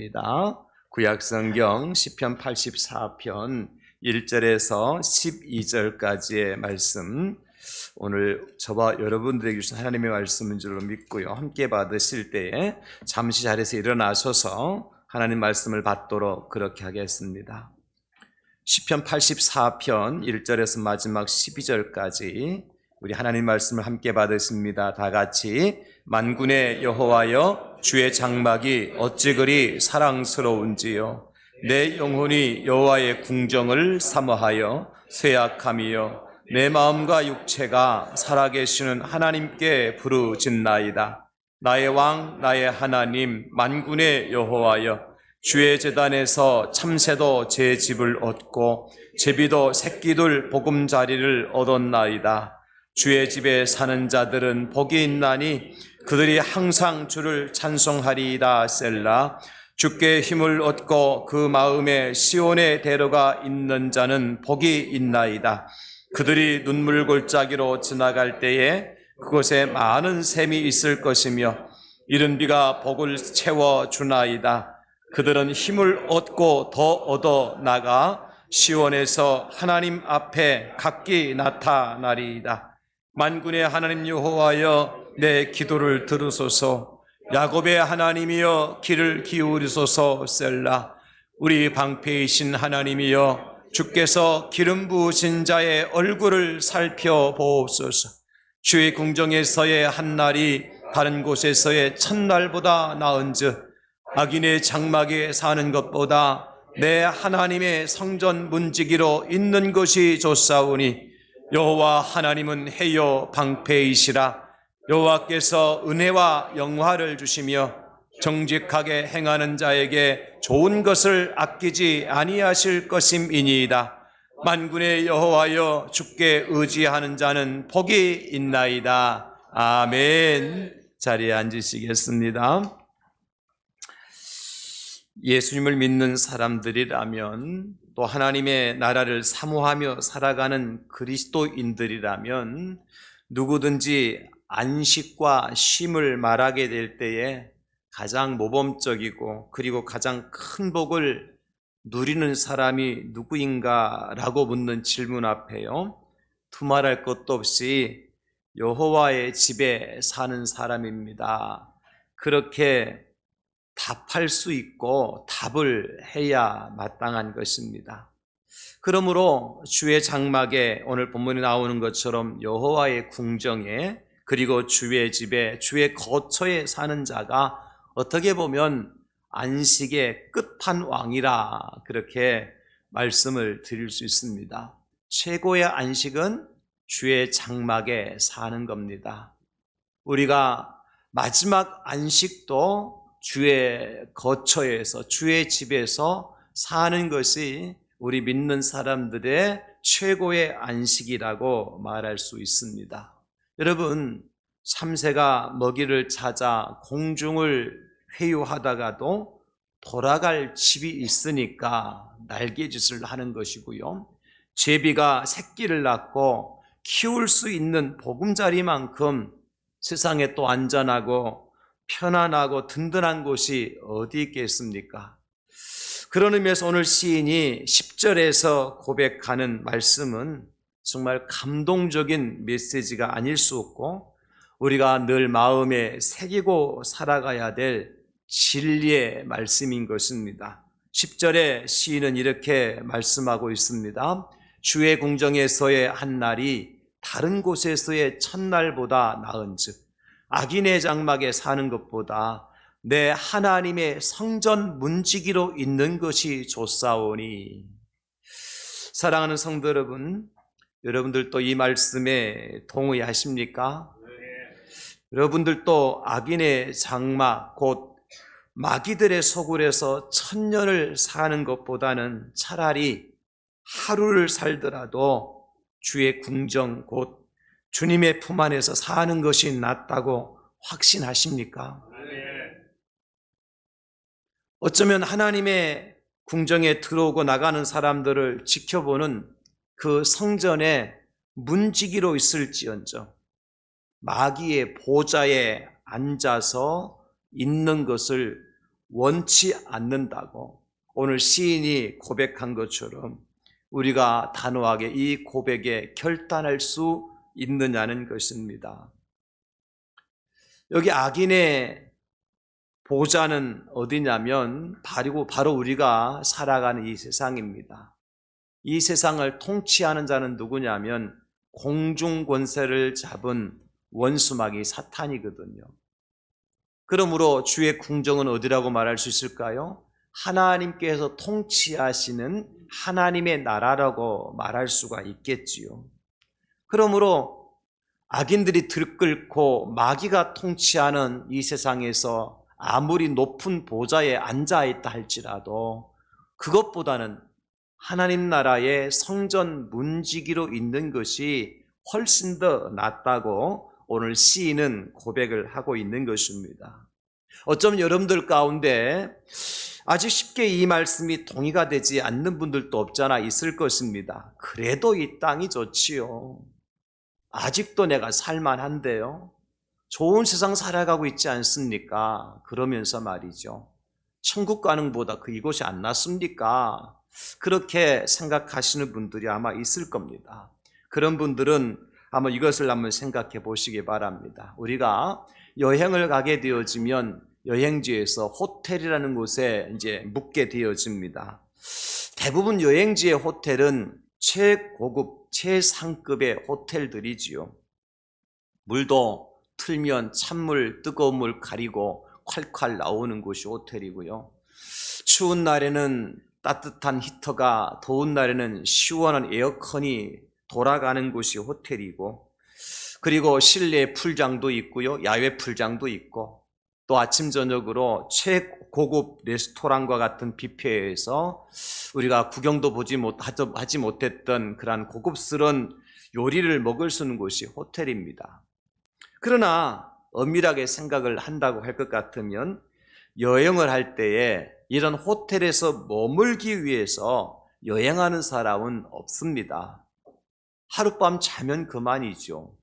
말씀입니다. 구약성경 시편 84편 1절에서 12절까지의 말씀, 오늘 저와 여러분들에게 주신 하나님의 말씀인 줄로 믿고요. 함께 받으실 때에 잠시 자리에서 일어나셔서 하나님 말씀을 받도록 그렇게 하겠습니다. 시편 84편 1절에서 마지막 12절까지 우리 하나님 말씀을 함께 받으십니다. 다 같이. 만군의 여호와여, 주의 장막이 어찌 그리 사랑스러운지요. 내 영혼이 여호와의 궁정을 사모하여 쇠약함이요, 내 마음과 육체가 살아계시는 하나님께 부르짖나이다. 나의 왕, 나의 하나님, 만군의 여호와여, 주의 제단에서 참새도 제 집을 얻고 제비도 새끼들 보금자리를 얻었나이다. 주의 집에 사는 자들은 복이 있나니 그들이 항상 주를 찬송하리이다. 셀라. 주께 힘을 얻고 그 마음에 시온에 데려가 있는 자는 복이 있나이다. 그들이 눈물 골짜기로 지나갈 때에 그곳에 많은 샘이 있을 것이며 이른 비가 복을 채워주나이다. 그들은 힘을 얻고 더 얻어 나가 시온에서 하나님 앞에 각기 나타나리이다. 만군의 하나님 여호와여, 내 기도를 들으소서. 야곱의 하나님이여, 귀를 기울이소서. 셀라. 우리 방패이신 하나님이여, 주께서 기름 부으신 자의 얼굴을 살펴보옵소서. 주의 궁정에서의 한 날이 다른 곳에서의 첫날보다 나은즉 악인의 장막에 사는 것보다 내 하나님의 성전 문지기로 있는 것이 좋사오니 여호와 하나님은 해요 방패이시라. 여호와께서 은혜와 영화를 주시며 정직하게 행하는 자에게 좋은 것을 아끼지 아니하실 것임이니이다. 만군의 여호와여, 주께 의지하는 자는 복이 있나이다. 아멘. 자리에 앉으시겠습니다. 예수님을 믿는 사람들이라면, 또 하나님의 나라를 사모하며 살아가는 그리스도인들이라면 누구든지 안식과 쉼을 말하게 될 때에 가장 모범적이고 그리고 가장 큰 복을 누리는 사람이 누구인가라고 묻는 질문 앞에요, 두말할 것도 없이 여호와의 집에 사는 사람입니다. 그렇게 답할 수 있고 답을 해야 마땅한 것입니다. 그러므로 주의 장막에, 오늘 본문에 나오는 것처럼 여호와의 궁정에, 그리고 주의 집에, 주의 거처에 사는 자가 어떻게 보면 안식의 끝판왕이라 그렇게 말씀을 드릴 수 있습니다. 최고의 안식은 주의 장막에 사는 겁니다. 우리가 마지막 안식도 주의 거처에서, 주의 집에서 사는 것이 우리 믿는 사람들의 최고의 안식이라고 말할 수 있습니다. 여러분, 참새가 먹이를 찾아 공중을 회유하다가도 돌아갈 집이 있으니까 날개짓을 하는 것이고요, 제비가 새끼를 낳고 키울 수 있는 보금자리만큼 세상에 또 안전하고 편안하고 든든한 곳이 어디 있겠습니까? 그런 의미에서 오늘 시인이 10절에서 고백하는 말씀은 정말 감동적인 메시지가 아닐 수 없고, 우리가 늘 마음에 새기고 살아가야 될 진리의 말씀인 것입니다. 10절에 시인은 이렇게 말씀하고 있습니다. 주의 궁정에서의 한 날이 다른 곳에서의 첫날보다 나은즉 악인의 장막에 사는 것보다 내 하나님의 성전 문지기로 있는 것이 좋사오니. 사랑하는 성도 여러분, 여러분들도 이 말씀에 동의하십니까? 네. 여러분들도 악인의 장막, 곧 마귀들의 소굴에서 천년을 사는 것보다는 차라리 하루를 살더라도 주의 궁정, 곧 주님의 품 안에서 사는 것이 낫다고 확신하십니까? 어쩌면 하나님의 궁정에 들어오고 나가는 사람들을 지켜보는 그 성전에 문지기로 있을지언정 마귀의 보좌에 앉아서 있는 것을 원치 않는다고 오늘 시인이 고백한 것처럼 우리가 단호하게 이 고백에 결단할 수 있느냐는 것입니다. 여기 악인의 보좌는 어디냐면 바로 우리가 살아가는 이 세상입니다. 이 세상을 통치하는 자는 누구냐면 공중 권세를 잡은 원수마귀 사탄이거든요. 그러므로 주의 궁정은 어디라고 말할 수 있을까요? 하나님께서 통치하시는 하나님의 나라라고 말할 수가 있겠지요. 그러므로 악인들이 들끓고 마귀가 통치하는 이 세상에서 아무리 높은 보좌에 앉아 있다 할지라도 그것보다는 하나님 나라의 성전 문지기로 있는 것이 훨씬 더 낫다고 오늘 시인은 고백을 하고 있는 것입니다. 어쩌면 여러분들 가운데 아주 쉽게 이 말씀이 동의가 되지 않는 분들도 없잖아 있을 것입니다. 그래도 이 땅이 좋지요. 아직도 내가 살만한데요. 좋은 세상 살아가고 있지 않습니까? 그러면서 말이죠. 천국 가는 보다 이곳이 안 낫습니까? 그렇게 생각하시는 분들이 아마 있을 겁니다. 그런 분들은 한번 이것을 한번 생각해 보시기 바랍니다. 우리가 여행을 가게 되어지면 여행지에서 호텔이라는 곳에 이제 묵게 되어집니다. 대부분 여행지의 호텔은 최고급, 최상급의 호텔들이지요. 물도 틀면 찬물, 뜨거운 물 가리고 콸콸 나오는 곳이 호텔이고요. 추운 날에는 따뜻한 히터가, 더운 날에는 시원한 에어컨이 돌아가는 곳이 호텔이고, 그리고 실내 풀장도 있고요, 야외 풀장도 있고, 또 아침 저녁으로 최고급 레스토랑과 같은 뷔페에서 우리가 구경도 하지 못했던 그러한 고급스러운 요리를 먹을 수 있는 곳이 호텔입니다. 그러나 엄밀하게 생각을 한다고 할 것 같으면 여행을 할 때에 이런 호텔에서 머물기 위해서 여행하는 사람은 없습니다. 하룻밤 자면 그만이죠.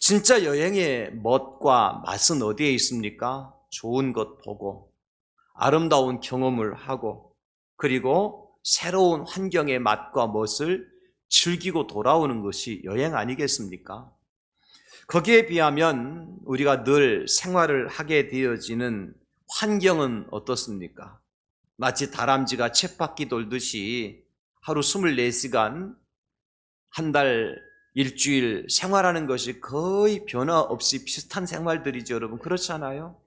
진짜 여행의 멋과 맛은 어디에 있습니까? 좋은 것 보고 아름다운 경험을 하고 그리고 새로운 환경의 맛과 멋을 즐기고 돌아오는 것이 여행 아니겠습니까? 거기에 비하면 우리가 늘 생활을 하게 되어지는 환경은 어떻습니까? 마치 다람쥐가 쳇바퀴 돌듯이 하루 24시간, 한 달, 일주일 생활하는 것이 거의 변화 없이 비슷한 생활들이죠, 여러분. 그렇지 않아요?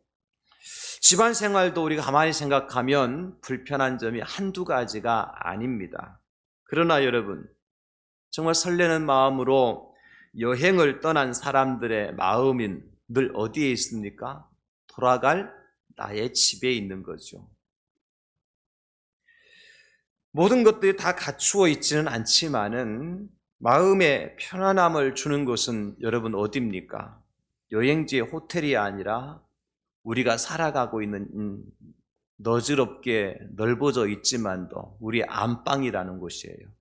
집안 생활도 우리가 가만히 생각하면 불편한 점이 한두 가지가 아닙니다. 그러나 여러분, 정말 설레는 마음으로 여행을 떠난 사람들의 마음은 늘 어디에 있습니까? 돌아갈 나의 집에 있는 거죠. 모든 것들이 다 갖추어 있지는 않지만은 마음의 편안함을 주는 곳은 여러분 어디입니까? 여행지의 호텔이 아니라 우리가 살아가고 있는 너지럽게 넓어져 있지만도 우리의 안방이라는 곳이에요.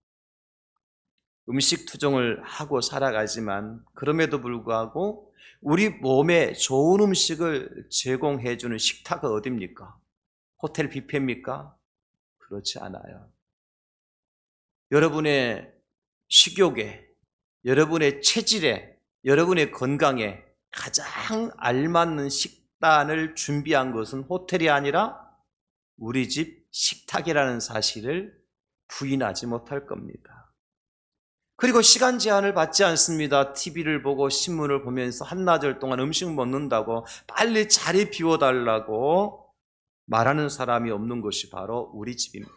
음식 투정을 하고 살아가지만 그럼에도 불구하고 우리 몸에 좋은 음식을 제공해 주는 식탁은 어디입니까? 호텔 뷔페입니까? 그렇지 않아요. 여러분의 식욕에, 여러분의 체질에, 여러분의 건강에 가장 알맞는 식단을 준비한 것은 호텔이 아니라 우리 집 식탁이라는 사실을 부인하지 못할 겁니다. 그리고 시간 제한을 받지 않습니다. TV를 보고 신문을 보면서 한나절 동안 음식 먹는다고 빨리 자리 비워달라고 말하는 사람이 없는 것이 바로 우리 집입니다.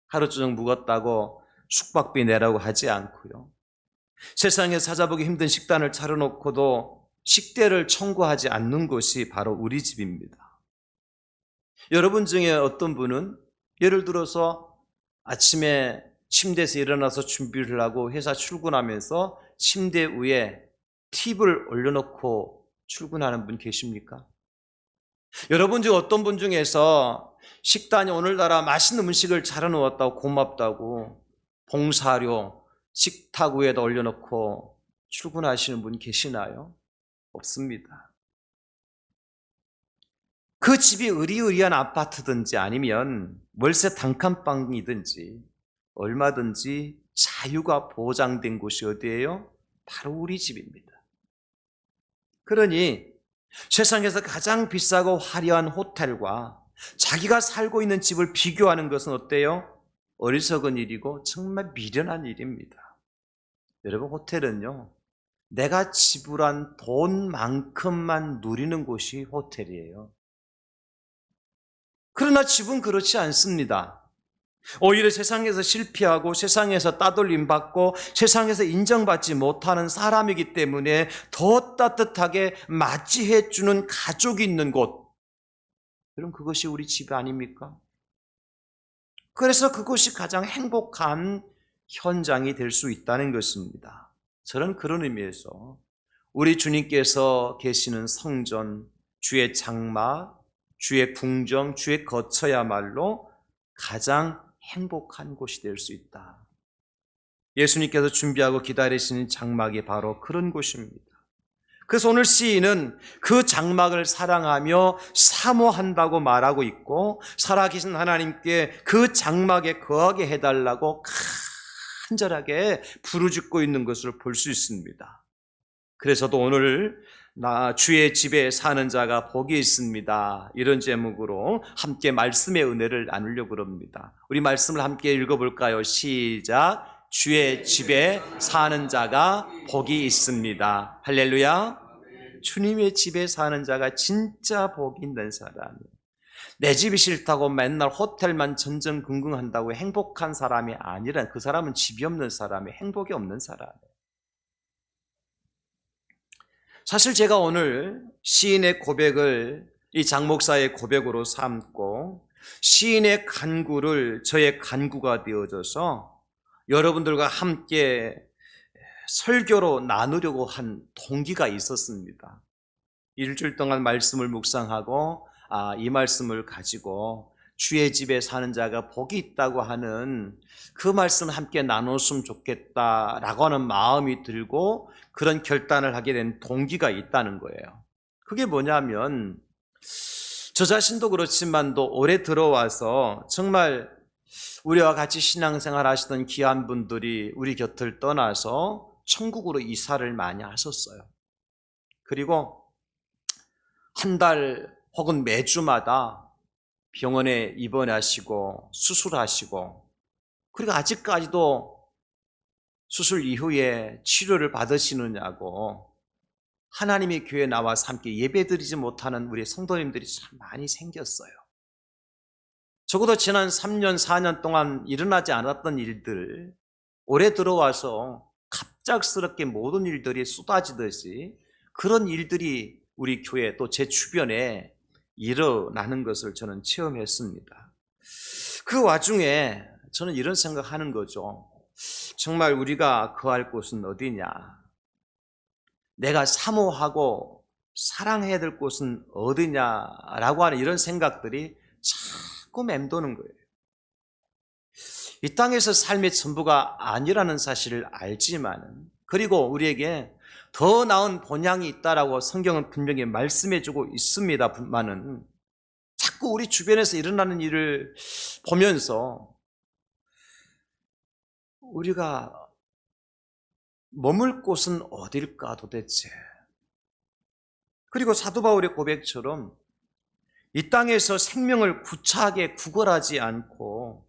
하루 종일 묵었다고 숙박비 내라고 하지 않고요. 세상에 찾아보기 힘든 식단을 차려놓고도 식대를 청구하지 않는 곳이 바로 우리 집입니다. 여러분 중에 어떤 분은 예를 들어서 아침에 침대에서 일어나서 준비를 하고 회사 출근하면서 침대 위에 팁을 올려놓고 출근하는 분 계십니까? 여러분 중 어떤 분 중에서 식단이 오늘따라 맛있는 음식을 차려놓았다고 고맙다고 봉사료 식탁 위에다 올려놓고 출근하시는 분 계시나요? 없습니다. 그 집이 으리으리한 아파트든지 아니면 월세 단칸방이든지 얼마든지 자유가 보장된 곳이 어디예요? 바로 우리 집입니다. 그러니 세상에서 가장 비싸고 화려한 호텔과 자기가 살고 있는 집을 비교하는 것은 어때요? 어리석은 일이고 정말 미련한 일입니다. 여러분, 호텔은요, 내가 지불한 돈만큼만 누리는 곳이 호텔이에요. 그러나 집은 그렇지 않습니다. 오히려 세상에서 실패하고 세상에서 따돌림 받고 세상에서 인정받지 못하는 사람이기 때문에 더 따뜻하게 맞이해 주는 가족이 있는 곳, 그럼 그것이 우리 집 아닙니까? 그래서 그것이 가장 행복한 현장이 될 수 있다는 것입니다. 저는 그런 의미에서 우리 주님께서 계시는 성전, 주의 장막, 주의 궁정, 주의 거처야말로 가장 행복한 곳이 될 수 있다. 예수님께서 준비하고 기다리시는 장막이 바로 그런 곳입니다. 그래서 오늘 시인은 그 장막을 사랑하며 사모한다고 말하고 있고, 살아계신 하나님께 그 장막에 거하게 해달라고 간절하게 부르짖고 있는 것을 볼 수 있습니다. 그래서도 오늘 주의 집에 사는 자가 복이 있습니다, 이런 제목으로 함께 말씀의 은혜를 나누려고 합니다. 우리 말씀을 함께 읽어볼까요? 시작. 주의 집에 사는 자가 복이 있습니다. 할렐루야. 주님의 집에 사는 자가 진짜 복이 있는 사람이에요. 내 집이 싫다고 맨날 호텔만 전전긍긍한다고 행복한 사람이 아니라 그 사람은 집이 없는 사람이에요. 행복이 없는 사람이에요. 사실 제가 오늘 시인의 고백을 이 장목사의 고백으로 삼고 시인의 간구를 저의 간구가 되어져서 여러분들과 함께 설교로 나누려고 한 동기가 있었습니다. 일주일 동안 말씀을 묵상하고 이 말씀을 가지고 주의 집에 사는 자가 복이 있다고 하는 그 말씀을 함께 나눴으면 좋겠다라고 하는 마음이 들고 그런 결단을 하게 된 동기가 있다는 거예요. 그게 뭐냐면 저 자신도 그렇지만도 올해 들어와서 정말 우리와 같이 신앙생활 하시던 귀한 분들이 우리 곁을 떠나서 천국으로 이사를 많이 하셨어요. 그리고 한 달 혹은 매주마다 병원에 입원하시고 수술하시고, 그리고 아직까지도 수술 이후에 치료를 받으시느냐고 하나님의 교회에 나와서 함께 예배드리지 못하는 우리 성도님들이 참 많이 생겼어요. 적어도 지난 3년, 4년 동안 일어나지 않았던 일들, 올해 들어와서 갑작스럽게 모든 일들이 쏟아지듯이 그런 일들이 우리 교회 또 제 주변에 일어나는 것을 저는 체험했습니다. 그 와중에 저는 이런 생각하는 거죠. 정말 우리가 거할 곳은 어디냐? 내가 사모하고 사랑해야 될 곳은 어디냐라고 하는 이런 생각들이 자꾸 맴도는 거예요. 이 땅에서 삶의 전부가 아니라는 사실을 알지만, 그리고 우리에게 더 나은 본향이 있다라고 성경은 분명히 말씀해주고 있습니다만은 자꾸 우리 주변에서 일어나는 일을 보면서 우리가 머물 곳은 어딜까 도대체? 그리고 사도 바울의 고백처럼 이 땅에서 생명을 구차하게 구걸하지 않고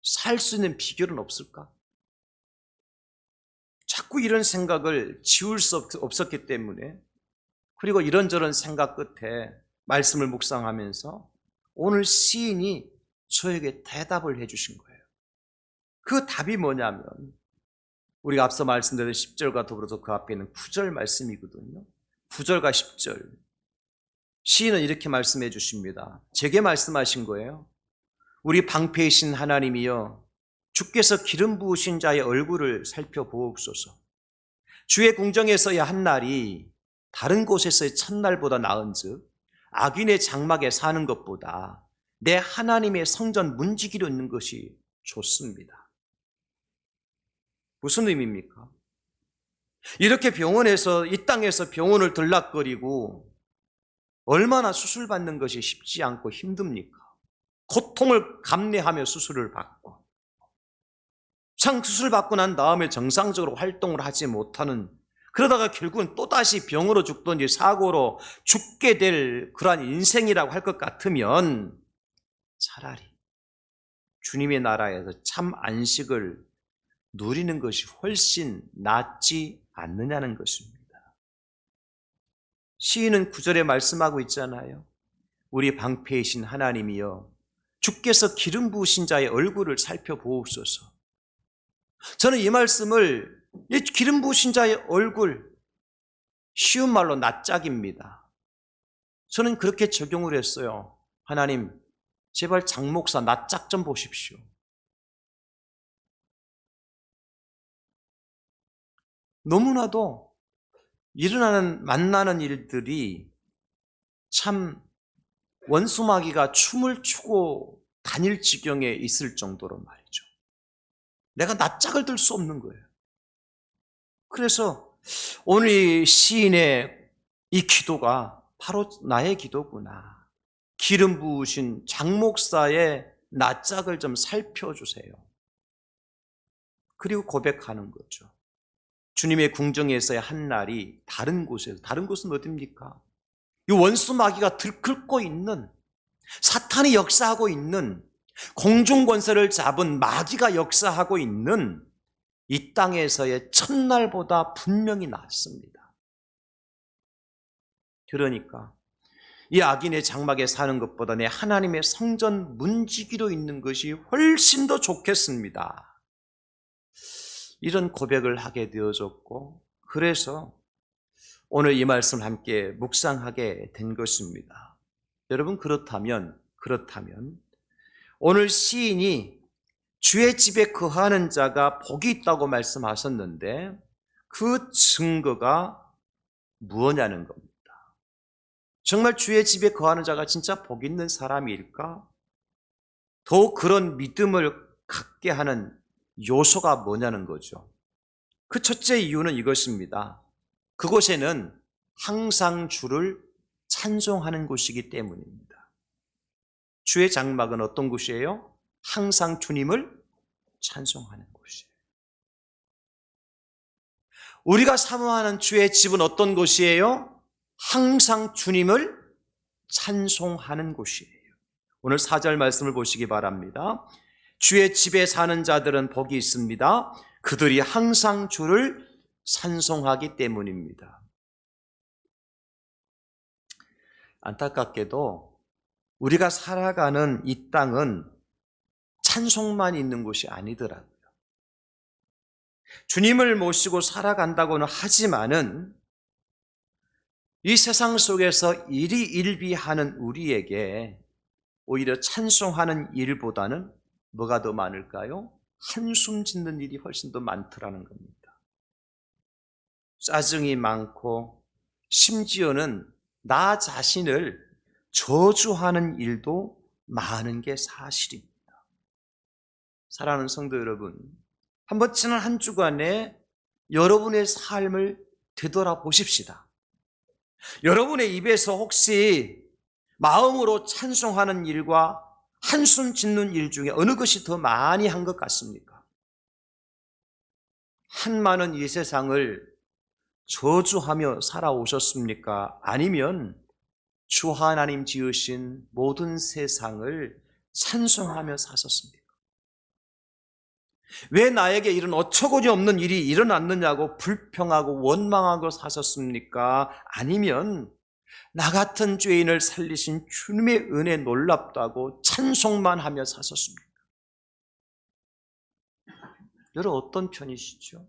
살 수 있는 비결은 없을까? 자꾸 이런 생각을 지울 수 없었기 때문에, 그리고 이런저런 생각 끝에 말씀을 묵상하면서 오늘 시인이 저에게 대답을 해주신 거예요. 그 답이 뭐냐면 우리가 앞서 말씀드린 10절과 더불어서 그 앞에 있는 9절 말씀이거든요. 9절과 10절. 시인은 이렇게 말씀해 주십니다. 제게 말씀하신 거예요. 우리 방패이신 하나님이여, 주께서 기름 부으신 자의 얼굴을 살펴보옵소서. 주의 궁정에서의 한 날이 다른 곳에서의 첫날보다 나은즉 악인의 장막에 사는 것보다 내 하나님의 성전 문지기로 있는 것이 좋습니다. 무슨 의미입니까? 이렇게 병원에서, 이 땅에서 병원을 들락거리고 얼마나 수술 받는 것이 쉽지 않고 힘듭니까? 고통을 감내하며 수술을 받고, 수술 받고 난 다음에 정상적으로 활동을 하지 못하는, 그러다가 결국은 또다시 병으로 죽든지 사고로 죽게 될 그러한 인생이라고 할 것 같으면 차라리 주님의 나라에서 참 안식을 누리는 것이 훨씬 낫지 않느냐는 것입니다. 시인은 9절에 말씀하고 있잖아요. 우리 방패이신 하나님이여, 주께서 기름 부으신 자의 얼굴을 살펴보옵소서. 저는 이 말씀을, 이 기름 부으신 자의 얼굴, 쉬운 말로 낯짝입니다. 저는 그렇게 적용을 했어요. 하나님, 제발 장 목사 낯짝 좀 보십시오. 너무나도 만나는 일들이 참 원수마귀가 춤을 추고 다닐 지경에 있을 정도로 말이죠. 내가 낯짝을 들 수 없는 거예요. 그래서 오늘 이 시인의 이 기도가 바로 나의 기도구나. 기름 부으신 장 목사의 낯짝을 좀 살펴주세요. 그리고 고백하는 거죠. 주님의 궁정에서의 한 날이 다른 곳에서, 다른 곳은 어디입니까? 이 원수 마귀가 들끓고 있는, 사탄이 역사하고 있는, 공중 권세를 잡은 마귀가 역사하고 있는 이 땅에서의 첫날보다 분명히 낫습니다. 그러니까 이 악인의 장막에 사는 것보다 내 하나님의 성전 문지기로 있는 것이 훨씬 더 좋겠습니다. 이런 고백을 하게 되어졌고, 그래서 오늘 이 말씀을 함께 묵상하게 된 것입니다. 여러분, 그렇다면 오늘 시인이 주의 집에 거하는 자가 복이 있다고 말씀하셨는데 그 증거가 무엇냐는 겁니다. 정말 주의 집에 거하는 자가 진짜 복 있는 사람일까? 더욱 그런 믿음을 갖게 하는 요소가 뭐냐는 거죠. 그 첫째 이유는 이것입니다. 그곳에는 항상 주를 찬송하는 곳이기 때문입니다. 주의 장막은 어떤 곳이에요? 항상 주님을 찬송하는 곳이에요. 우리가 사모하는 주의 집은 어떤 곳이에요? 항상 주님을 찬송하는 곳이에요. 오늘 4절 말씀을 보시기 바랍니다. 주의 집에 사는 자들은 복이 있습니다. 그들이 항상 주를 찬송하기 때문입니다. 안타깝게도 우리가 살아가는 이 땅은 찬송만 있는 곳이 아니더라고요. 주님을 모시고 살아간다고는 하지만은 이 세상 속에서 일희일비하는 우리에게 오히려 찬송하는 일보다는 뭐가 더 많을까요? 한숨 짓는 일이 훨씬 더 많더라는 겁니다. 짜증이 많고 심지어는 나 자신을 저주하는 일도 많은 게 사실입니다. 사랑하는 성도 여러분, 한번 지난 한 주간에 여러분의 삶을 되돌아보십시다. 여러분의 입에서 혹시 마음으로 찬송하는 일과 한숨 짓는 일 중에 어느 것이 더 많이 한 것 같습니까? 한많은 이 세상을 저주하며 살아오셨습니까? 아니면 주 하나님 지으신 모든 세상을 찬송하며 사셨습니까? 왜 나에게 이런 어처구니 없는 일이 일어났느냐고 불평하고 원망하고 사셨습니까? 아니면 나 같은 죄인을 살리신 주님의 은혜 놀랍다고 찬송만 하며 사셨습니까? 여러분, 어떤 편이시죠?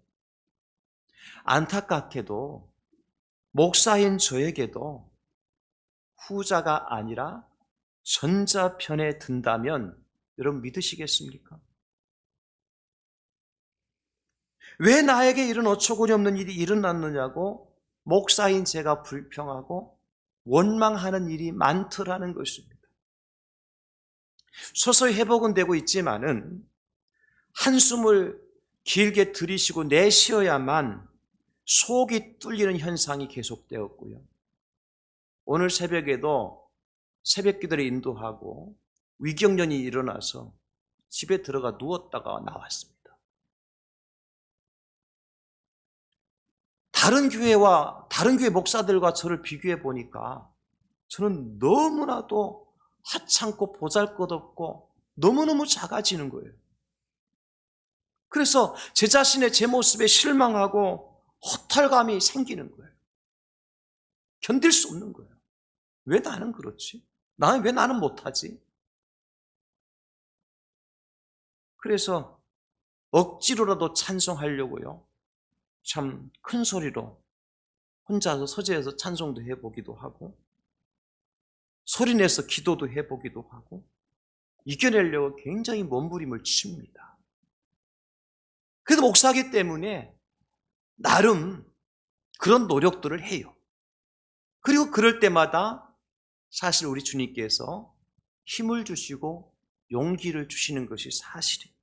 안타깝게도 목사인 저에게도 후자가 아니라 전자 편에 든다면 여러분 믿으시겠습니까? 왜 나에게 이런 어처구니 없는 일이 일어났느냐고 목사인 제가 불평하고 원망하는 일이 많더라는 것입니다. 서서히 회복은 되고 있지만은 한숨을 길게 들이쉬고 내쉬어야만 속이 뚫리는 현상이 계속되었고요. 오늘 새벽에도 새벽 기도를 인도하고 위경련이 일어나서 집에 들어가 누웠다가 나왔습니다. 다른 교회 목사들과 저를 비교해 보니까 저는 너무나도 하찮고 보잘것없고 너무너무 작아지는 거예요. 그래서 제 자신의 제 모습에 실망하고 허탈감이 생기는 거예요. 견딜 수 없는 거예요. 왜 나는 그렇지? 왜 나는 못하지? 그래서 억지로라도 찬송하려고요. 참 큰 소리로 혼자서 서재에서 찬송도 해보기도 하고 소리내서 기도도 해보기도 하고 이겨내려고 굉장히 몸부림을 칩니다. 그래도 목사이기 때문에 나름 그런 노력들을 해요. 그리고 그럴 때마다 사실 우리 주님께서 힘을 주시고 용기를 주시는 것이 사실입니다.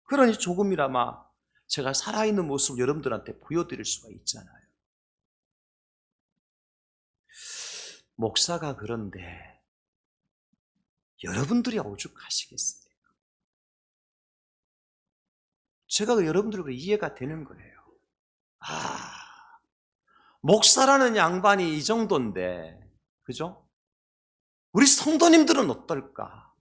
그러니 조금이나마 제가 살아있는 모습을 여러분들한테 보여드릴 수가 있잖아요. 목사가 그런데 여러분들이 오죽하시겠습니까? 제가 여러분들과 이해가 되는 거예요. 목사라는 양반이 이 정도인데, 그죠? 우리 성도님들은 어떨까?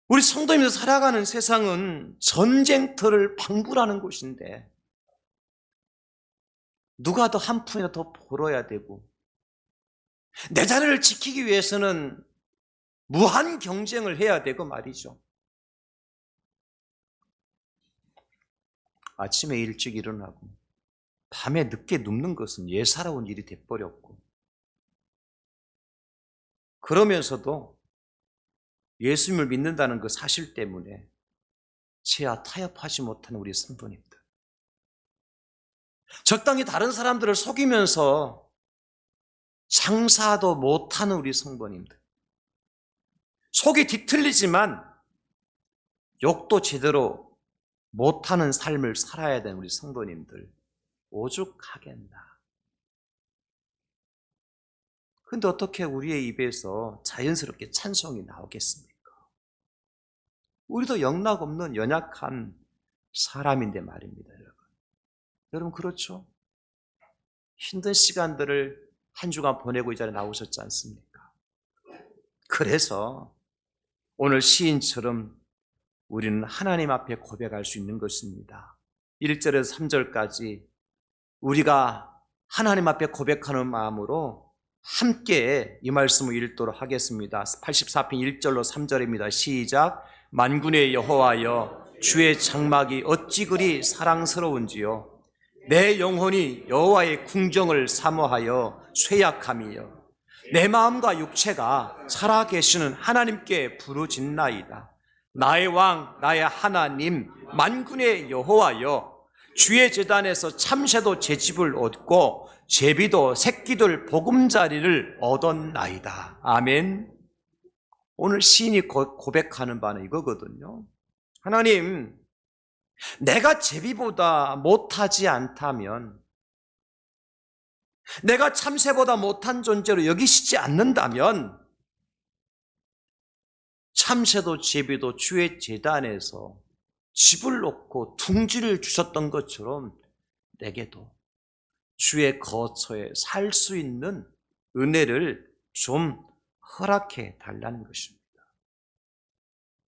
우리 성도님들 살아가는 세상은 전쟁터를 방불하는 곳인데 누가 더 한 푼이라도 더 벌어야 되고 내 자리를 지키기 위해서는 무한 경쟁을 해야 되고 말이죠. 아침에 일찍 일어나고 밤에 늦게 눕는 것은 예사로운 일이 돼버렸고 그러면서도 예수님을 믿는다는 그 사실 때문에 제야 타협하지 못하는 우리 성도님들, 적당히 다른 사람들을 속이면서 장사도 못하는 우리 성도님들, 속이 뒤틀리지만 욕도 제대로 못하는 삶을 살아야 되는 우리 성도님들 오죽하겠나. 그런데 어떻게 우리의 입에서 자연스럽게 찬송이 나오겠습니까? 우리도 영락없는 연약한 사람인데 말입니다, 여러분. 여러분 그렇죠? 힘든 시간들을 한 주간 보내고 이 자리에 나오셨지 않습니까? 그래서 오늘 시인처럼 우리는 하나님 앞에 고백할 수 있는 것입니다. 1절에서 3절까지 우리가 하나님 앞에 고백하는 마음으로 함께 이 말씀을 읽도록 하겠습니다. 84편 1절로 3절입니다. 시작. 만군의 여호와여, 주의 장막이 어찌 그리 사랑스러운지요. 내 영혼이 여호와의 궁정을 사모하여 쇠약함이요. 내 마음과 육체가 살아계시는 하나님께 부르짖나이다. 나의 왕, 나의 하나님, 만군의 여호와여, 주의 제단에서 참새도 제 집을 얻고 제비도 새끼들 보금자리를 얻었나이다. 아멘. 오늘 시인이 고백하는 바는 이거거든요. 하나님, 내가 제비보다 못하지 않다면, 내가 참새보다 못한 존재로 여기시지 않는다면 참새도 제비도 주의 제단에서 집을 놓고 둥지를 주셨던 것처럼 내게도 주의 거처에 살 수 있는 은혜를 좀 허락해 달라는 것입니다.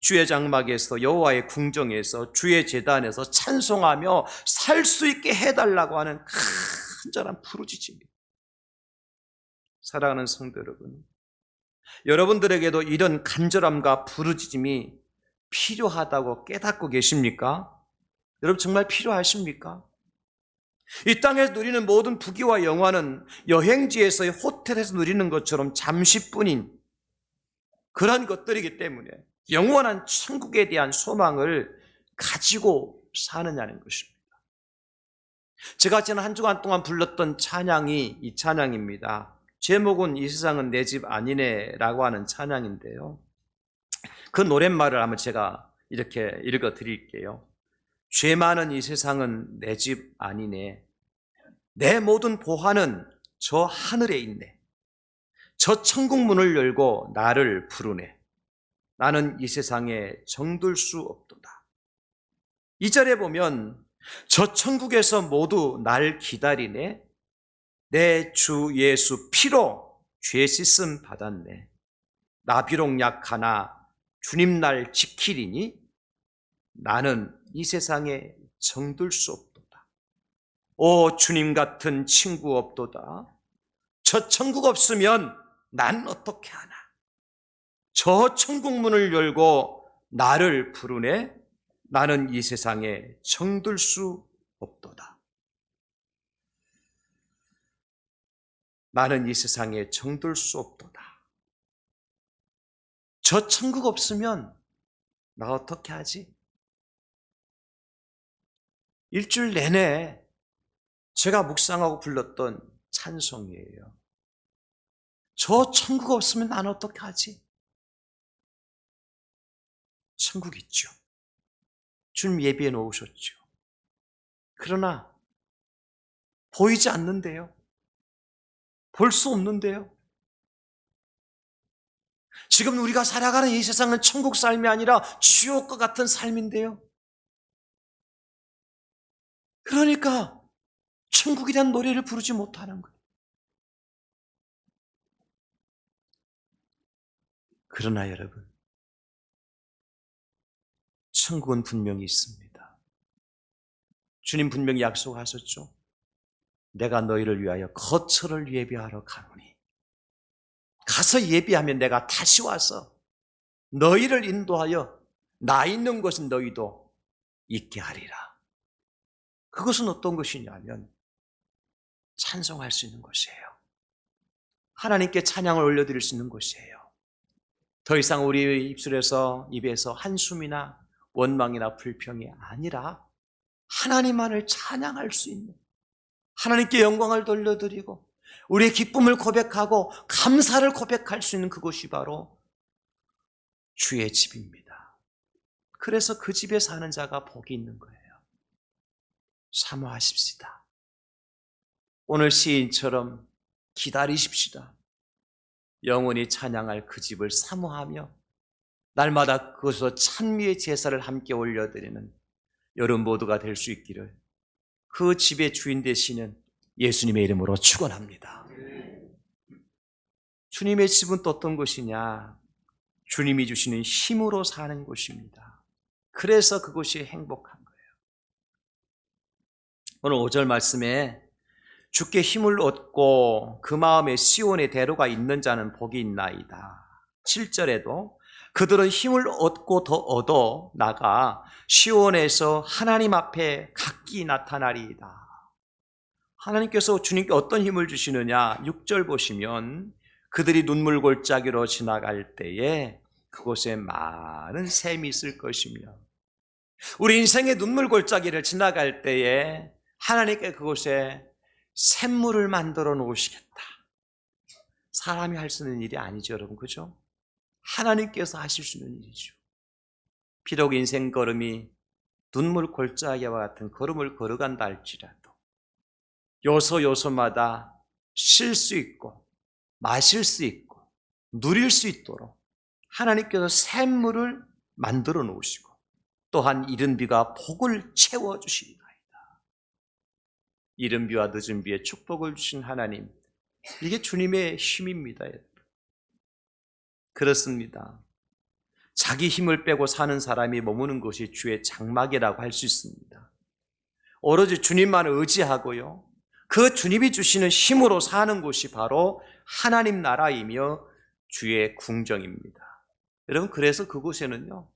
주의 장막에서 여호와의 궁정에서 주의 제단에서 찬송하며 살 수 있게 해달라고 하는 간절한 부르짖음입니다. 사랑하는 성도 여러분, 여러분들에게도 이런 간절함과 부르짖음이 필요하다고 깨닫고 계십니까? 여러분 정말 필요하십니까? 이 땅에서 누리는 모든 부귀와 영화는 여행지에서의 호텔에서 누리는 것처럼 잠시뿐인 그런 것들이기 때문에 영원한 천국에 대한 소망을 가지고 사느냐는 것입니다. 제가 지난 한 주간 동안 불렀던 찬양이 이 찬양입니다. 제목은 이 세상은 내 집 아니네 라고 하는 찬양인데요. 그 노랫말을 한번 제가 이렇게 읽어 드릴게요. 죄 많은 이 세상은 내 집 아니네. 내 모든 보화는 저 하늘에 있네. 저 천국 문을 열고 나를 부르네. 나는 이 세상에 정들 수 없도다. 이 절에 보면 저 천국에서 모두 날 기다리네. 내 주 예수 피로 죄 씻음 받았네. 나 비록 약하나 주님 날 지키리니 나는 이 세상에 정들 수 없도다. 오 주님 같은 친구 없도다. 저 천국 없으면 난 어떻게 하나. 저 천국 문을 열고 나를 부르네. 나는 이 세상에 정들 수 없도다. 나는 이 세상에 정들 수 없도다. 저 천국 없으면 나 어떻게 하지? 일주일 내내 제가 묵상하고 불렀던 찬송이에요. 저 천국 없으면 난 어떻게 하지? 천국 있죠. 주님 예비해 놓으셨죠. 그러나 보이지 않는데요. 볼 수 없는데요. 지금 우리가 살아가는 이 세상은 천국 삶이 아니라 지옥과 같은 삶인데요. 그러니까 천국이란 노래를 부르지 못하는 거예요. 그러나 여러분, 천국은 분명히 있습니다. 주님 분명히 약속하셨죠. 내가 너희를 위하여 거처를 예비하러 가노니 가서 예비하면 내가 다시 와서 너희를 인도하여 나 있는 곳은 너희도 있게 하리라. 그것은 어떤 것이냐면 찬송할 수 있는 것이에요. 하나님께 찬양을 올려드릴 수 있는 곳이에요. 더 이상 우리 입에서 한숨이나 원망이나 불평이 아니라 하나님만을 찬양할 수 있는, 하나님께 영광을 돌려드리고 우리의 기쁨을 고백하고 감사를 고백할 수 있는 그곳이 바로 주의 집입니다. 그래서 그 집에 사는 자가 복이 있는 거예요. 사모하십시다. 오늘 시인처럼 기다리십시다. 영원히 찬양할 그 집을 사모하며 날마다 그곳에서 찬미의 제사를 함께 올려드리는 여러분 모두가 될 수 있기를 그 집의 주인 되시는 예수님의 이름으로 축원합니다. 주님의 집은 또 어떤 곳이냐? 주님이 주시는 힘으로 사는 곳입니다. 그래서 그곳이 행복한 거예요. 오늘 5절 말씀에 주께 힘을 얻고 그 마음에 시온의 대로가 있는 자는 복이 있나이다. 7절에도 그들은 힘을 얻고 더 얻어 나가 시온에서 하나님 앞에 각기 나타나리이다. 하나님께서 주님께 어떤 힘을 주시느냐? 6절 보시면 그들이 눈물 골짜기로 지나갈 때에 그곳에 많은 샘이 있을 것이며 우리 인생의 눈물 골짜기를 지나갈 때에 하나님께 그곳에 샘물을 만들어 놓으시겠다. 사람이 할 수 있는 일이 아니죠, 여러분. 그죠? 하나님께서 하실 수 있는 일이죠. 비록 인생 걸음이 눈물 골짜기와 같은 걸음을 걸어간다 할지라도 요소요소마다 쉴 수 있고 마실 수 있고 누릴 수 있도록 하나님께서 샘물을 만들어 놓으시고 또한 이른 비가 복을 채워주시리이다. 이른 비와 늦은 비에 축복을 주신 하나님, 이게 주님의 힘입니다. 그렇습니다. 자기 힘을 빼고 사는 사람이 머무는 것이 주의 장막이라고 할 수 있습니다. 오로지 주님만 의지하고요, 그 주님이 주시는 힘으로 사는 곳이 바로 하나님 나라이며 주의 궁정입니다. 여러분, 그래서 그곳에는요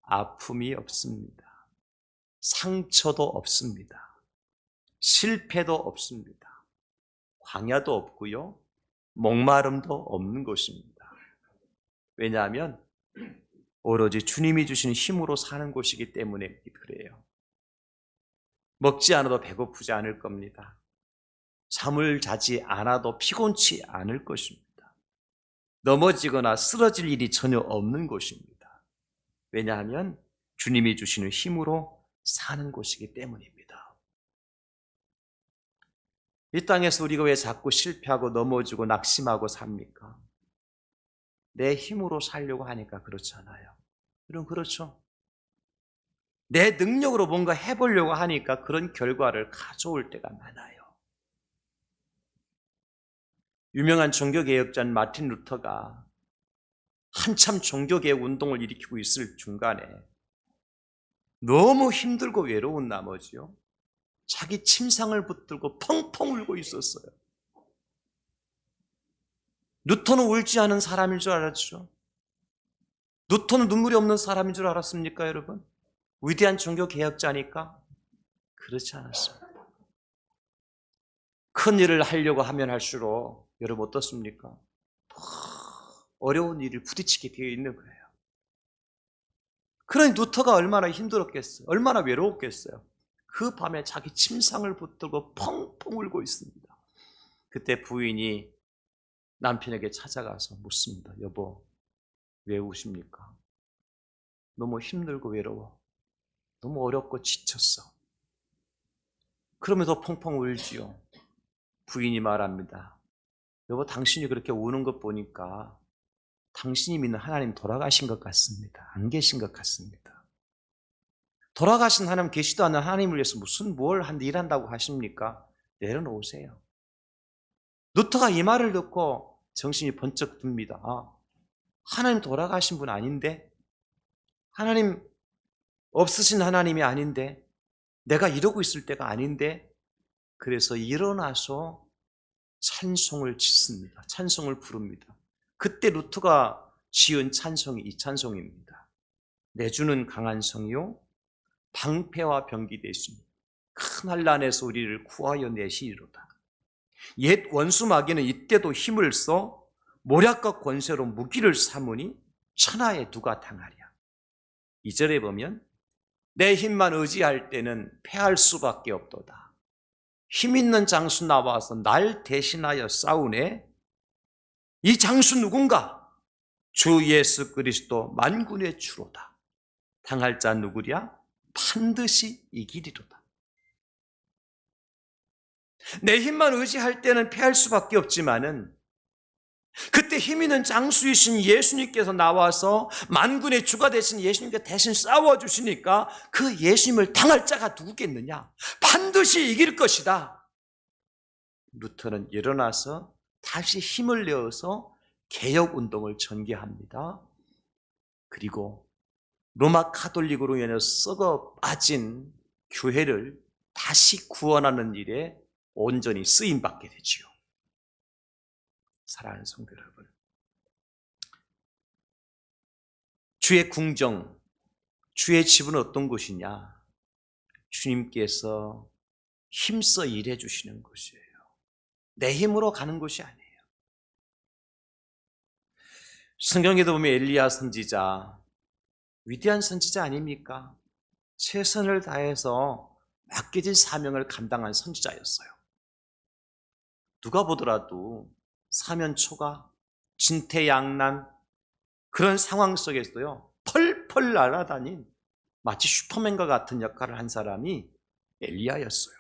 아픔이 없습니다. 상처도 없습니다. 실패도 없습니다. 광야도 없고요, 목마름도 없는 곳입니다. 왜냐하면 오로지 주님이 주시는 힘으로 사는 곳이기 때문에 그래요. 먹지 않아도 배고프지 않을 겁니다. 잠을 자지 않아도 피곤치 않을 것입니다. 넘어지거나 쓰러질 일이 전혀 없는 곳입니다. 왜냐하면 주님이 주시는 힘으로 사는 곳이기 때문입니다. 이 땅에서 우리가 왜 자꾸 실패하고 넘어지고 낙심하고 삽니까? 내 힘으로 살려고 하니까 그렇잖아요. 여러분, 그렇죠? 내 능력으로 뭔가 해보려고 하니까 그런 결과를 가져올 때가 많아요. 유명한 종교개혁자인 마틴 루터가 한참 종교개혁 운동을 일으키고 있을 중간에 너무 힘들고 외로운 나머지요, 자기 침상을 붙들고 펑펑 울고 있었어요. 루터는 울지 않은 사람일 줄 알았죠? 루터는 눈물이 없는 사람인 줄 알았습니까, 여러분? 위대한 종교개혁자니까? 그렇지 않았습니다. 큰 일을 하려고 하면 할수록 여러분 어떻습니까? 더 어려운 일을 부딪히게 되어 있는 거예요. 그러니 루터가 얼마나 힘들었겠어요? 얼마나 외로웠겠어요? 그 밤에 자기 침상을 붙들고 펑펑 울고 있습니다. 그때 부인이 남편에게 찾아가서 묻습니다. 여보, 왜 우십니까? 너무 힘들고 외로워. 너무 어렵고 지쳤어. 그러면서 펑펑 울지요. 부인이 말합니다. 여보, 당신이 그렇게 우는 것 보니까 당신이 믿는 하나님 돌아가신 것 같습니다. 안 계신 것 같습니다. 돌아가신 하나님, 계시도 않는 하나님을 위해서 무슨 뭘 일한다고 하십니까? 내려놓으세요. 루터가 이 말을 듣고 정신이 번쩍 듭니다. 하나님 돌아가신 분 아닌데? 하나님 없으신 하나님이 아닌데? 내가 이러고 있을 때가 아닌데? 그래서 일어나서 찬송을 짓습니다. 찬송을 부릅니다. 그때 루터가 지은 찬송이 이 찬송입니다. 내 주는 강한 성이요 방패와 병기 되시니 큰 환난에서 우리를 구하여 내시리로다. 옛 원수 마귀는 이때도 힘을 써 모략과 권세로 무기를 삼으니 천하에 누가 당하랴. 2절에 보면 내 힘만 의지할 때는 패할 수밖에 없도다. 힘 있는 장수 나와서 날 대신하여 싸우네. 이 장수 누군가? 주 예수 그리스도 만군의 주로다. 당할 자 누구랴? 반드시 이기리로다. 내 힘만 의지할 때는 패할 수밖에 없지만은 그때 힘 있는 장수이신 예수님께서 나와서 만군의 주가 되신 예수님께 대신 싸워주시니까 그 예수님을 당할 자가 누구겠느냐? 반드시 이길 것이다. 루터는 일어나서 다시 힘을 내어서 개혁운동을 전개합니다. 그리고 로마 카톨릭으로 인해 썩어 빠진 교회를 다시 구원하는 일에 온전히 쓰임받게 되지요. 사랑하는 성도 여러분, 주의 궁정, 주의 집은 어떤 곳이냐? 주님께서 힘써 일해 주시는 곳이에요. 내 힘으로 가는 곳이 아니에요. 성경에도 보면 엘리야 선지자, 위대한 선지자 아닙니까? 최선을 다해서 맡겨진 사명을 감당한 선지자였어요. 누가 보더라도 사면초가, 진퇴양난, 그런 상황 속에서요 펄펄 날아다닌 마치 슈퍼맨과 같은 역할을 한 사람이 엘리야였어요.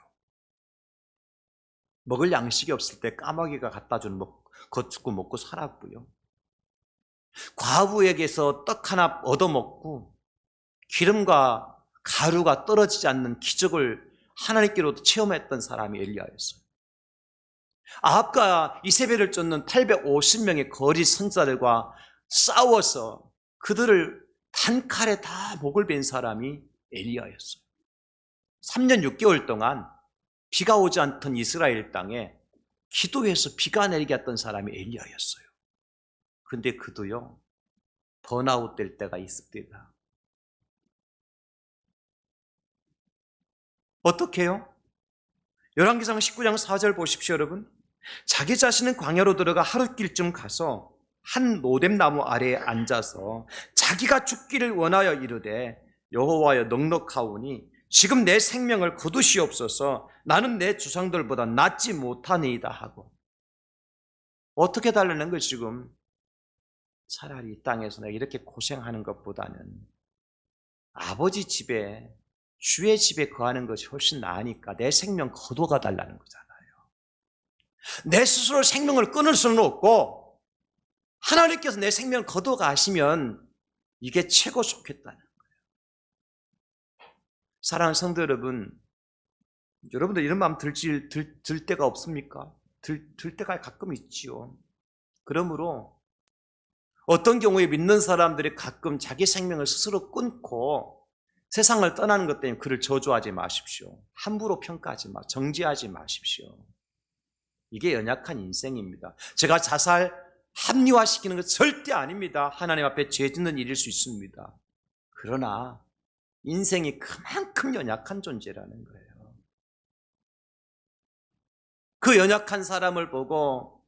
먹을 양식이 없을 때 까마귀가 갖다 준 것 죽고 먹고 살았고요. 과부에게서 떡 하나 얻어먹고 기름과 가루가 떨어지지 않는 기적을 하나님께로도 체험했던 사람이 엘리야였어요. 아합과 이세벨을 쫓는 850명의 거리 선자들과 싸워서 그들을 단칼에 다 목을 벤 사람이 엘리야였어요. 3년 6개월 동안 비가 오지 않던 이스라엘 땅에 기도해서 비가 내리게 했던 사람이 엘리야였어요. 근데 그도요 번아웃 될 때가 있습니다. 어떻게 해요? 열왕기상 19장 4절 보십시오, 여러분. 자기 자신은 광야로 들어가 하룻길쯤 가서 한 노뎀나무 아래에 앉아서 자기가 죽기를 원하여 이르되 여호와여 넉넉하오니 지금 내 생명을 거두시옵소서. 나는 내 조상들보다 낫지 못하니이다 하고. 어떻게 달라는 걸 지금 차라리 이 땅에서 내가 이렇게 고생하는 것보다는 아버지 집에 주의 집에 거하는 것이 훨씬 나으니까 내 생명 거둬가 달라는 거잖아요. 내 스스로 생명을 끊을 수는 없고 하나님께서 내 생명을 거둬가시면 이게 최고 좋겠다는 거예요. 사랑하는 성도 여러분, 여러분들 이런 마음 들 때가 없습니까? 들 때가 가끔 있지요. 그러므로 어떤 경우에 믿는 사람들이 가끔 자기 생명을 스스로 끊고 세상을 떠나는 것 때문에 그를 저주하지 마십시오. 함부로 평가하지 정죄하지 마십시오. 이게 연약한 인생입니다. 제가 자살 합리화시키는 것 절대 아닙니다. 하나님 앞에 죄 짓는 일일 수 있습니다. 그러나 인생이 그만큼 연약한 존재라는 거예요. 그 연약한 사람을 보고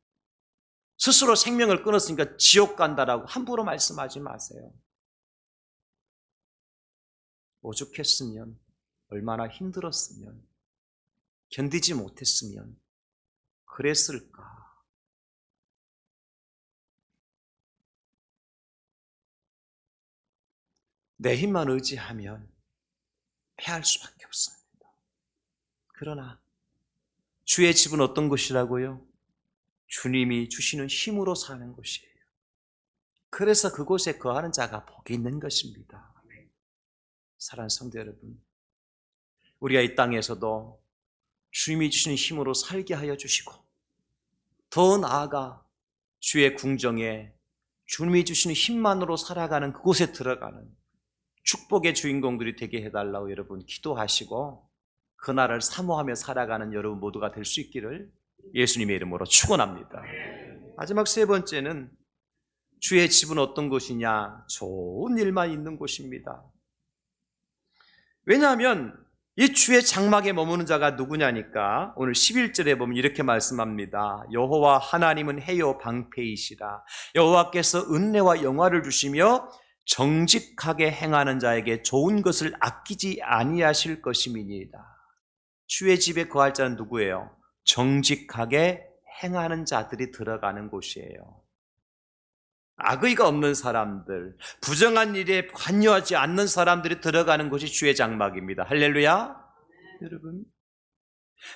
스스로 생명을 끊었으니까 지옥 간다라고 함부로 말씀하지 마세요. 오죽했으면, 얼마나 힘들었으면, 견디지 못했으면 그랬을까. 내 힘만 의지하면 패할 수밖에 없습니다. 그러나 주의 집은 어떤 곳이라고요? 주님이 주시는 힘으로 사는 곳이에요. 그래서 그곳에 거하는 자가 복이 있는 것입니다. 사랑하는 성도 여러분, 우리가 이 땅에서도 주님이 주시는 힘으로 살게 하여 주시고 더 나아가 주의 궁정에 주님이 주시는 힘만으로 살아가는 그곳에 들어가는 축복의 주인공들이 되게 해달라고 여러분 기도하시고 그날을 사모하며 살아가는 여러분 모두가 될 수 있기를 예수님의 이름으로 축원합니다. 마지막 세 번째는 주의 집은 어떤 곳이냐? 좋은 일만 있는 곳입니다. 왜냐하면 이 주의 장막에 머무는 자가 누구냐니까 오늘 11절에 보면 이렇게 말씀합니다. 여호와 하나님은 해요 방패이시라. 여호와께서 은혜와 영화를 주시며 정직하게 행하는 자에게 좋은 것을 아끼지 아니하실 것임이니이다. 주의 집에 거할 자는 누구예요? 정직하게 행하는 자들이 들어가는 곳이에요. 악의가 없는 사람들, 부정한 일에 관여하지 않는 사람들이 들어가는 곳이 주의 장막입니다. 할렐루야. 여러분,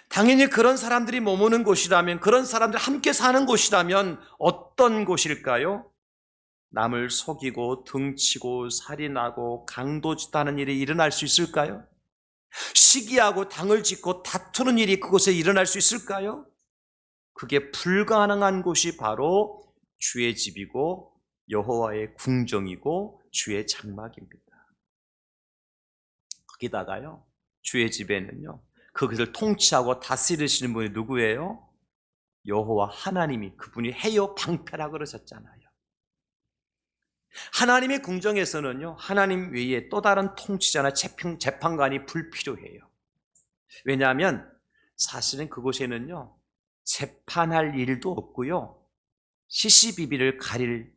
당연히 그런 사람들이 머무는 곳이라면, 그런 사람들이 함께 사는 곳이라면 어떤 곳일까요? 남을 속이고 등치고 살인하고 강도짓하는 일이 일어날 수 있을까요? 시기하고 당을 짓고 다투는 일이 그곳에 일어날 수 있을까요? 그게 불가능한 곳이 바로 주의 집이고 여호와의 궁정이고 주의 장막입니다. 거기다가요, 주의 집에는요, 그것을 통치하고 다스리시는 분이 누구예요? 여호와 하나님이, 그분이 해요 방패라 그러셨잖아요. 하나님의 궁정에서는요, 하나님 외에 또 다른 통치자나 재판관이 불필요해요. 왜냐하면 사실은 그곳에는요, 재판할 일도 없고요, 시시비비를 가릴,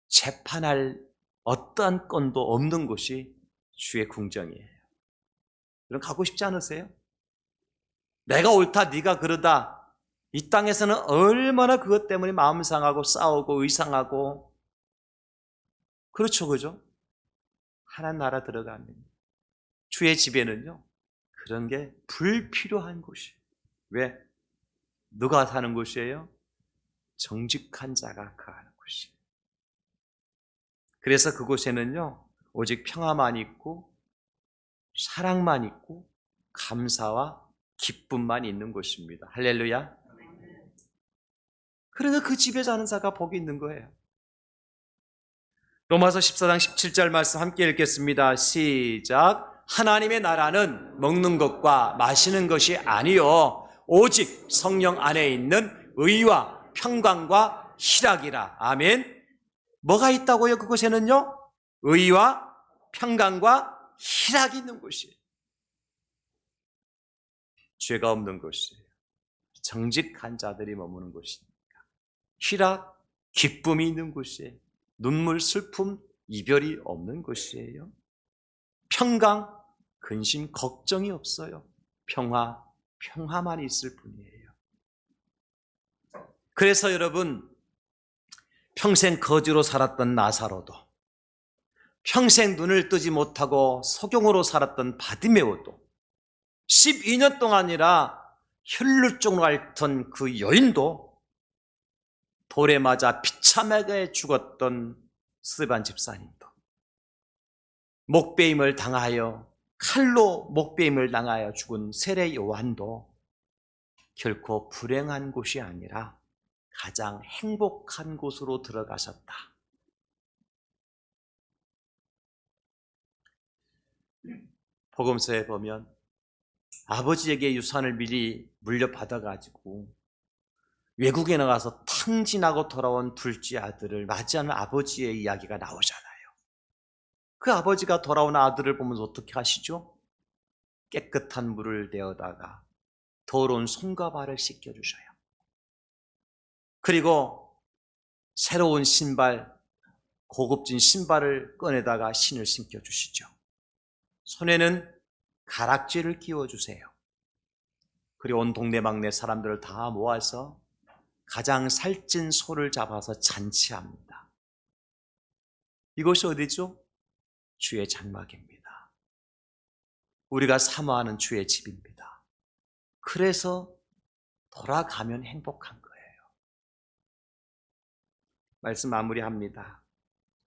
재판할 어떠한 건도 없는 곳이 주의 궁정이에요. 그럼 가고 싶지 않으세요? 내가 옳다, 네가 그러다. 이 땅에서는 얼마나 그것 때문에 마음 상하고 싸우고 의상하고, 그렇죠, 그죠? 하나님 나라 들어가면 주의 집에는요, 그런 게 불필요한 곳이에요. 왜? 누가 사는 곳이에요? 정직한 자가 거하는 곳이에요. 그래서 그곳에는요, 오직 평화만 있고 사랑만 있고 감사와 기쁨만 있는 곳입니다. 할렐루야. 그래서 그 집에 사는 자가 복이 있는 거예요. 로마서 14장 17절 말씀 함께 읽겠습니다. 시작. 하나님의 나라는 먹는 것과 마시는 것이 아니요 오직 성령 안에 있는 의와 평강과 희락이라. 아멘. 뭐가 있다고요? 그곳에는요, 의와 평강과 희락이 있는 곳이에요. 죄가 없는 곳이에요. 정직한 자들이 머무는 곳이니까. 희락, 기쁨이 있는 곳이에요. 눈물, 슬픔, 이별이 없는 곳이에요. 평강, 근심, 걱정이 없어요. 평화만 있을 뿐이에요. 그래서 여러분, 평생 거지로 살았던 나사로도, 평생 눈을 뜨지 못하고 소경으로 살았던 바디메오도 12년 동안이라 혈루증으로 앓던 그 여인도 돌에 맞아 비참하게 죽었던 스데반 집사님도 목베임을 당하여 칼로 목베임을 당하여 죽은 세례 요한도 결코 불행한 곳이 아니라 가장 행복한 곳으로 들어가셨다. 복음서에 보면 아버지에게 유산을 미리 물려받아가지고 외국에 나가서 탕진하고 돌아온 둘째 아들을 맞이하는 아버지의 이야기가 나오잖아요. 그 아버지가 돌아온 아들을 보면서 어떻게 하시죠? 깨끗한 물을 내어다가 더러운 손과 발을 씻겨주셔요. 그리고 새로운 신발, 고급진 신발을 꺼내다가 신을 신겨주시죠. 손에는 가락지를 끼워주세요. 그리고 온 동네방네 사람들을 다 모아서 가장 살찐 소를 잡아서 잔치합니다. 이것이 어디죠? 주의 장막입니다. 우리가 사모하는 주의 집입니다. 그래서 돌아가면 행복한 거예요. 말씀 마무리합니다.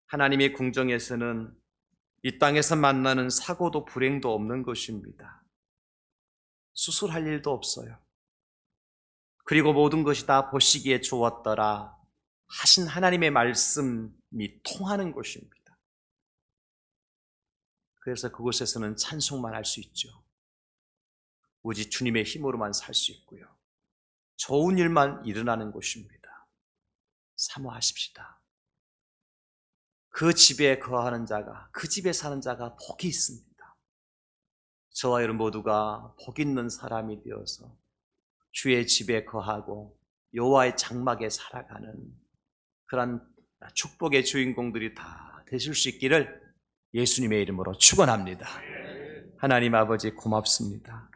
하나님의 궁정에서는 이 땅에서 만나는 사고도 불행도 없는 것입니다. 수술할 일도 없어요. 그리고 모든 것이 다 보시기에 좋았더라 하신 하나님의 말씀이 통하는 곳입니다. 그래서 그곳에서는 찬송만 할 수 있죠. 오직 주님의 힘으로만 살 수 있고요. 좋은 일만 일어나는 곳입니다. 사모하십시다. 그 집에 거하는 자가, 그 집에 사는 자가 복이 있습니다. 저와 여러분 모두가 복 있는 사람이 되어서 주의 집에 거하고 여호와의 장막에 살아가는 그런 축복의 주인공들이 다 되실 수 있기를 예수님의 이름으로 축원합니다. 하나님 아버지 고맙습니다.